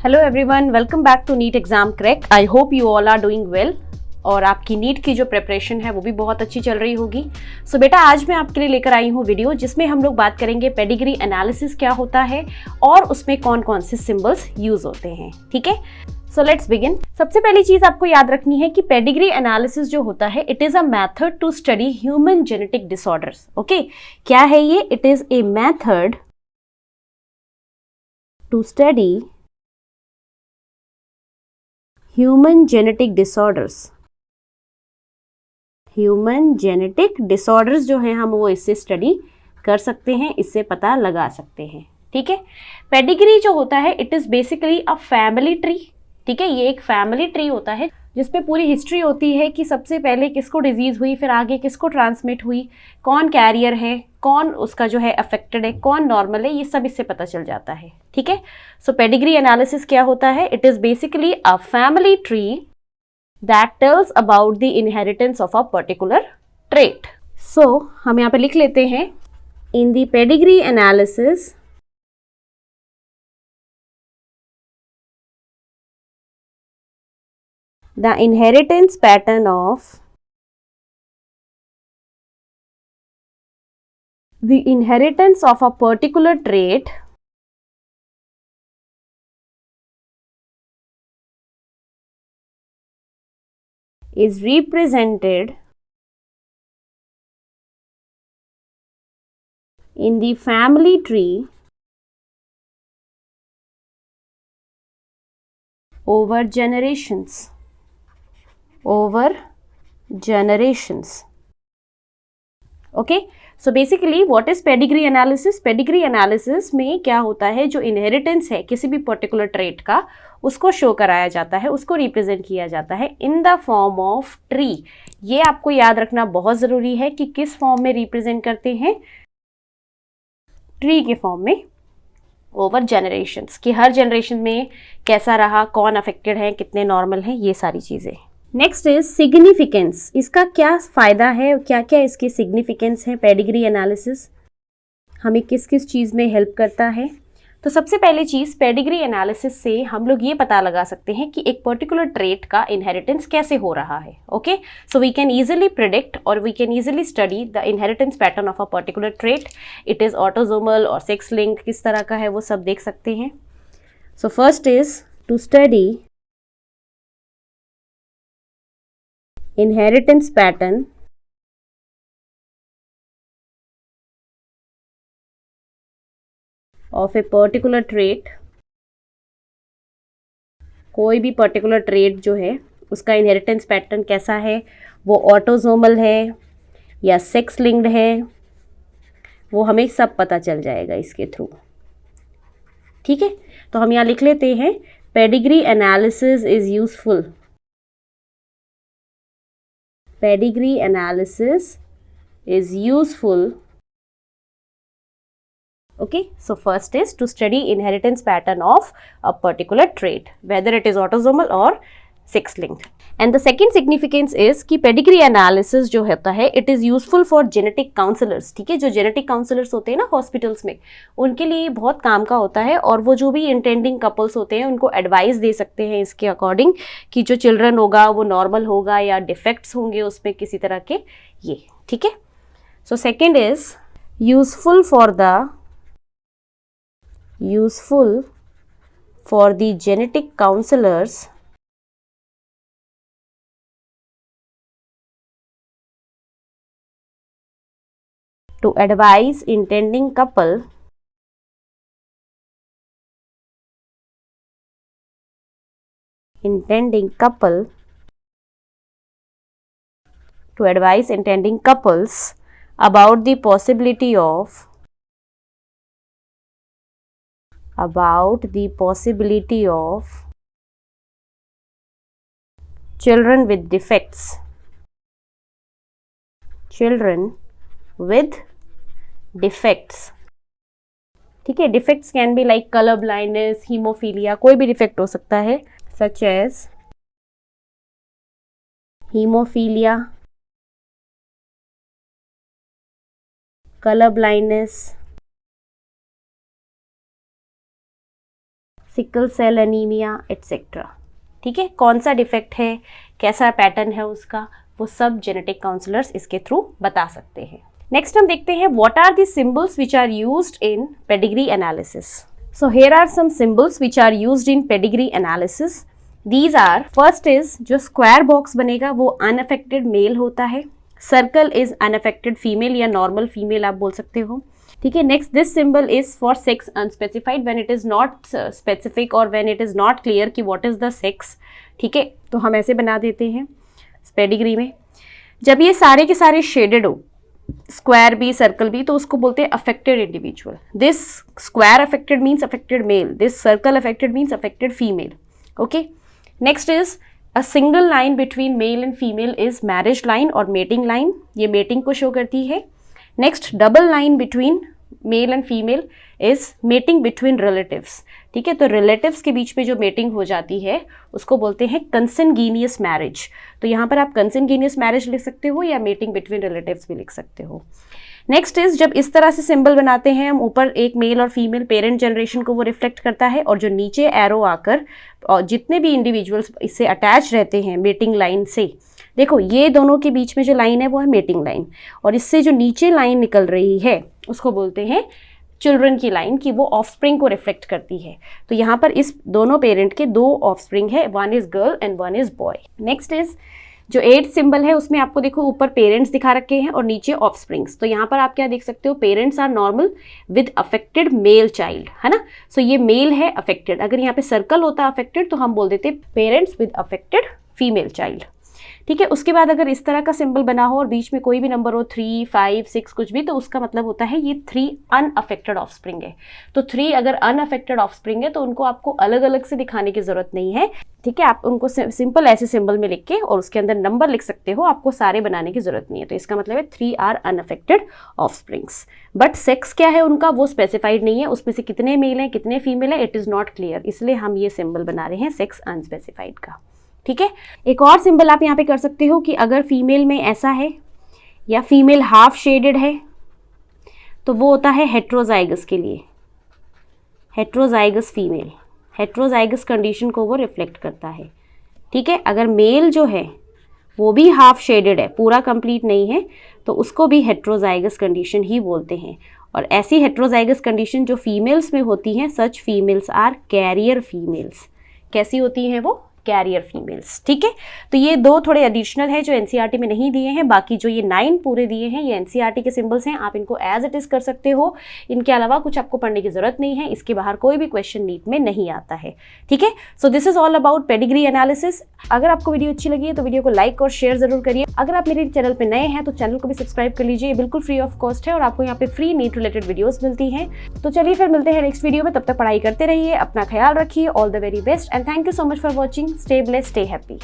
Hello everyone, welcome back to NEET exam crack. I hope you all are doing well और आपकी NEET की जो preparation है वो भी बहुत अच्छी चल रही होगी। सो बेटा, आज मैं आपके लिए लेकर आई हूँ वीडियो जिसमें हम लोग बात करेंगे पेडिग्री एनालिसिस क्या होता है और उसमें कौन कौन से सिंबल्स यूज होते हैं। ठीक है, सो लेट्स बिगिन। सबसे पहली चीज आपको याद रखनी है कि पेडिग्री एनालिसिस जो होता है it is a method to study human genetic disorders. Okay, क्या है ये? It is a method to study human genetic disorders. Human genetic disorders जो हैं हम वो इससे स्टडी कर सकते हैं, इससे पता लगा सकते हैं। ठीक है, पेडिग्री जो होता है it is basically a family tree. ठीक है, ये एक फैमिली ट्री होता है जिसमें पूरी हिस्ट्री होती है कि सबसे पहले किसको डिजीज हुई, फिर आगे किसको ट्रांसमिट हुई, कौन कैरियर है, कौन उसका जो है अफेक्टेड है, कौन नॉर्मल है, ये सब इससे पता चल जाता है। ठीक है, सो पेडिग्री एनालिसिस क्या होता है? It is basically a family tree that tells about the inheritance of a particular trait. So हम यहाँ पे लिख लेते हैं, in the pedigree analysis the inheritance pattern of the inheritance of a particular trait is represented in the family tree over generations. Okay, so basically what is pedigree analysis? Pedigree analysis में क्या होता है, जो inheritance है किसी भी particular trait का उसको शो कराया जाता है, उसको रिप्रेजेंट किया जाता है in the form of tree. ये आपको याद रखना बहुत जरूरी है कि किस फॉर्म में रिप्रेजेंट करते हैं, ट्री के फॉर्म में ओवर जनरेशंस, कि हर जनरेशन में कैसा रहा, कौन अफेक्टेड है, कितने नॉर्मल हैं, ये सारी चीजें। Next is significance. इसका क्या फायदा है, क्या क्या इसकी सिग्निफिकेंस है? पेडिग्री एनालिसिस हमें किस किस चीज में हेल्प करता है? तो सबसे पहली चीज, पेडिग्री एनालिसिस से हम लोग ये पता लगा सकते हैं कि एक पर्टिकुलर ट्रेट का इनहेरिटेंस कैसे हो रहा है। Okay, so we can easily predict और we can easily study the inheritance pattern of a particular trait. It is autosomal और सेक्स लिंक, किस तरह का है वो सब देख सकते हैं। So first is to study inheritance pattern of a particular trait। कोई भी पर्टिकुलर ट्रेट जो है उसका इनहेरिटेंस पैटर्न कैसा है, वो ऑटोसोमल है या सेक्स लिंक्ड है, वो हमें सब पता चल जाएगा इसके थ्रू। ठीक है, तो हम यहाँ लिख लेते हैं, pedigree analysis is useful. Pedigree analysis is useful. Okay, so first is to study inheritance pattern of a particular trait, whether it is autosomal or sex linked. And the second significance is कि pedigree analysis जो होता है it is useful for genetic counsellors. ठीक है, जो genetic counsellors होते हैं ना हॉस्पिटल्स में, उनके लिए बहुत काम का होता है और वो जो भी इंटेंडिंग कपल्स होते हैं उनको एडवाइस दे सकते हैं इसके अकॉर्डिंग कि जो चिल्ड्रन होगा वो नॉर्मल होगा या डिफेक्ट्स होंगे उसमें किसी तरह के, ये। ठीक है, so second is useful for the genetic counsellors to advise intending couple to advise intending couples about the possibility of children with defects, ठीक है, defects can be like colour blindness, haemophilia, कोई भी डिफेक्ट हो सकता है, such as haemophilia, colour blindness, sickle cell anaemia etcetera. ठीक है, कौन सा डिफेक्ट है, कैसा पैटर्न है उसका, वो सब जेनेटिक काउंसलर्स इसके थ्रू बता सकते हैं। नेक्स्ट हम देखते हैं what are the symbols which are used in pedigree analysis. So here are some symbols which are used in pedigree analysis. These are, first is जो स्क्वायर बॉक्स बनेगा वो अनअफेक्टेड मेल होता है, सर्कल इज अनअफेक्टेड फीमेल या normal female आप बोल सकते हो। ठीक है, next this symbol is for sex unspecified when it is not specific और when it is not clear कि व्हाट इज द सेक्स। ठीक है, तो हम ऐसे बना देते हैं पेडिग्री में। जब ये सारे के सारे शेडेड हो, स्क्वायर भी सर्कल भी, तो उसको बोलते हैं affected individual. This square affected means affected male, this circle affected means affected female. Okay, next is a single line between male and female is marriage line और मेटिंग लाइन, ये mating को show करती है। Next, double line between male and female is mating between relatives. ठीक है, तो relatives के बीच में जो मेटिंग हो जाती है उसको बोलते हैं कंसेंगीनियस मैरिज। तो यहाँ पर आप कंसेंगीनियस मैरिज लिख सकते हो या मेटिंग बिटवीन रिलेटिव्स भी लिख सकते हो। नेक्स्ट इज जब इस तरह से सिंबल बनाते हैं हम, ऊपर एक मेल और फीमेल पेरेंट जनरेशन को वो रिफ्लेक्ट करता है, और जो नीचे एरो आकर और जितने भी इंडिविजुअल्स इससे अटैच रहते हैं मेटिंग लाइन से, देखो ये दोनों के बीच में जो लाइन है वो है मेटिंग लाइन, और इससे जो नीचे लाइन निकल रही है उसको बोलते हैं चिल्ड्रन की लाइन, कि वो ऑफस्प्रिंग को रिफ्लेक्ट करती है। तो यहाँ पर इस दोनों पेरेंट के दो ऑफस्प्रिंग है, one is girl and one is boy. Next is जो 8 सिंबल है उसमें आपको देखो ऊपर पेरेंट्स दिखा रखे हैं और नीचे ऑफस्प्रिंग्स। तो यहाँ पर आप क्या देख सकते हो, parents are normal with affected male child, है ना। सो ये मेल है अफेक्टेड। अगर यहाँ पे सर्कल होता अफेक्टेड तो हम बोल देते parents with affected female child. ठीक है, उसके बाद अगर इस तरह का सिंबल बना हो और बीच में कोई भी नंबर हो 3, 5, 6 कुछ भी, तो उसका मतलब होता है ये 3 अनअफेक्टेड ऑफस्प्रिंग है। तो 3 अगर अनअफेक्टेड ऑफस्प्रिंग है तो उनको आपको अलग अलग से दिखाने की जरूरत नहीं है। ठीक है, आप उनको सिंपल ऐसे सिंबल में लिख के और उसके अंदर नंबर लिख सकते हो, आपको सारे बनाने की जरूरत नहीं है। तो इसका मतलब है 3 are unaffected offsprings. But sex क्या है उनका वो स्पेसिफाइड नहीं है, उसमें से कितने मेल हैं कितने फीमेल है इट इज नॉट क्लियर, इसलिए हम ये सिंबल बना रहे हैं सेक्स अनस्पेसिफाइड का। ठीक है, एक और सिंबल आप यहाँ पे कर सकते हो कि अगर फीमेल में ऐसा है या फीमेल हाफ शेडेड है तो वो होता है हेट्रोजाइगस के लिए, हेट्रोजाइगस फीमेल, हेट्रोजाइगस कंडीशन को वो रिफ्लेक्ट करता है। ठीक है, अगर मेल जो है वो भी हाफ शेडेड है, पूरा कंप्लीट नहीं है, तो उसको भी हेट्रोजाइगस कंडीशन ही बोलते हैं। और ऐसी हेट्रोजाइगस कंडीशन जो फीमेल्स में होती हैं, सच फीमेल्स आर कैरियर फीमेल्स। कैसी होती हैं वो, कैरियर फीमेल्स। ठीक है, तो ये 2 थोड़े एडिशनल है जो एनसीईआरटी में नहीं दिए हैं, बाकी जो ये 9 पूरे दिए हैं ये एनसीईआरटी के सिंबल्स हैं, आप इनको एज इट इज कर सकते हो। इनके अलावा कुछ आपको पढ़ने की जरूरत नहीं है, इसके बाहर कोई भी क्वेश्चन नीट में नहीं आता है। ठीक है, so this is all about pedigree analysis. अगर आपको वीडियो अच्छी लगी है तो वीडियो को लाइक और शेयर जरूर करिए। अगर आप मेरे चैनल पर नए हैं तो चैनल को भी सब्सक्राइब कर लीजिए, बिल्कुल फ्री ऑफ कॉस्ट है और आपको यहाँ पे फ्री नीट रिलेटेड वीडियोस मिलती हैं। तो चलिए फिर मिलते हैं नेक्स्ट वीडियो में, तब तक पढ़ाई करते रहिए, अपना ख्याल रखिए। All the very best and thank you so much for watching. Stay blessed, stay happy.